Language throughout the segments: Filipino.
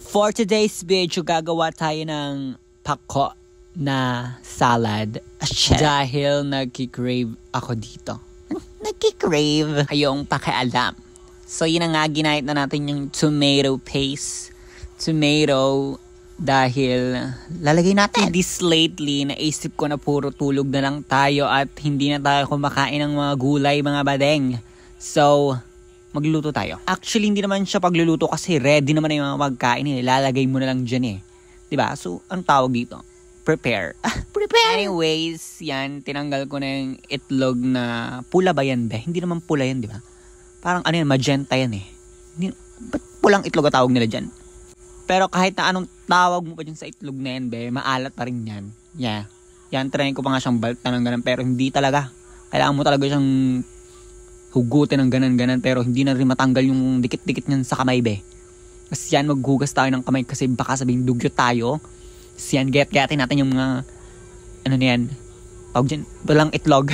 For today's video, gagawa tayo ng pako na salad. Dahil nagki-crave ako dito. Nagki-crave. Ayong pakialam. So yun na nga, ginayat na natin yung tomato paste. Tomato dahil lalagay natin. This lately, naisip ko na puro tulog na lang tayo at hindi na tayo kumakain ng mga gulay, mga badeng. So, magluluto tayo. Actually, hindi naman siya pagluluto kasi ready naman na yung mga pagkain. Ilalagay mo na lang dyan eh. Diba? So, anong tawag dito? Prepare. Prepare! Anyways, yan. Tinanggal ko na yung itlog na pula ba yan, be? Hindi naman pula yan, diba? Parang ano yan, magenta yan eh. Ba't pulang itlog ang tawag nila dyan? Pero kahit na anong tawag mo pa dyan sa itlog na yan, be, maalat pa rin yan. Yeah. Yan, try ko pa nga siyang balta ng ganun, pero hindi talaga. Kailangan mo talaga siyang hugutin ng ganan-ganan, pero hindi na rin matanggal yung dikit-dikit niyan sa kamay, be. Kasi yan, maghugas tayo ng kamay kasi baka sabing dugyot tayo. Kasi yan, get-gatin natin yung mga, ano na yan, tawag dyan, walang itlog.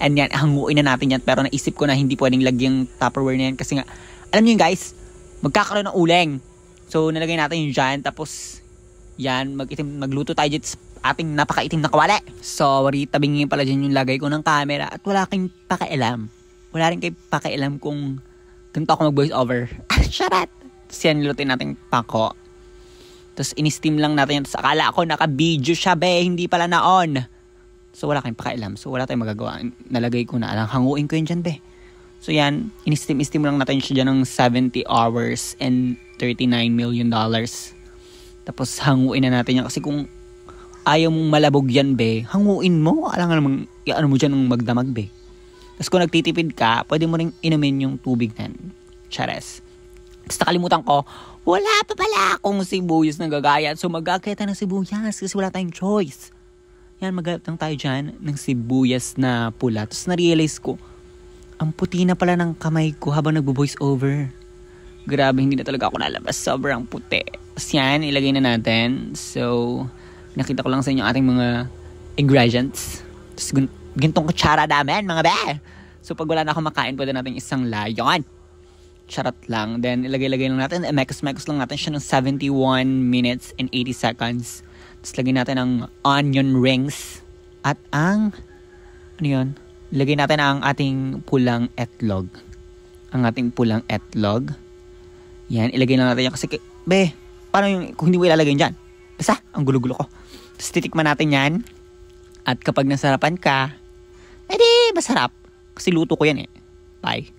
And yan, hanguin na natin yan. Pero naisip ko na hindi pwedeng lagyan Tupperware na yan. Kasi nga, alam niyo guys, magkakaroon ng uling. So, nalagay natin yun dyan. Tapos, yan, magluto tayo dyan sa ating napakaitim na kawali. Sorry, tabingin pala dyan yung lagay ko ng camera. At wala kayong pakialam. Wala rin kayong pakialam kung ganito ako mag-voice over. Charot! Tapos yan, nilutin natin pako. Tapos, in-steam lang natin yan. Tapos, akala ko naka-video siya, be. Hindi pala na-on. So, wala kayong pakialam. So, wala tayong magagawa. Nalagay ko na. Hanguin ko yun dyan, be. So, yan. In-steam lang natin siya dyan ng 70 hours and $39 million. Tapos, hanguin na natin yan. Kasi kung ayaw mong malabog yan, be, hanguin mo. Alam nga namang, ano mo dyan ng magdamag, be. Tapos, kung nagtitipid ka, pwede mo rin inumin yung tubig na chares. Tapos, nakalimutan ko, wala pa pala akong sibuyas na gagayat. So, magagayat ng sibuyas kasi wala tayong choice. Yan, magagayat lang tayo dyan ng sibuyas na pula. Tapos, na-realize ko, ang puti na pala ng kamay ko habang nagbo-voice over. Grabe, hindi na talaga ako nalabas. Sobrang puti. Tapos yan, ilagay na natin. So, nakita ko lang sa inyo ating mga ingredients. Tapos, gintong kutsara namin, mga be. So, pag wala na akong makain, pwede natin isang layon. Charot lang. Then, ilagay-lagay lang natin. Mekos-mekos lang natin siya ng 71 minutes and 80 seconds. Tapos, lagay natin ang onion rings. At ang, ano yun? Ilagay natin ang ating pulang etlog. Ang ating pulang etlog. Yan, ilagay lang natin yan. Kasi, be, paano yung, kung hindi mo ilalagay dyan? Basta, ang gulo-gulo ko. Tapos, titikman natin yan. At kapag nasarapan ka, edi, masarap. Kasi luto ko yan eh. Bye.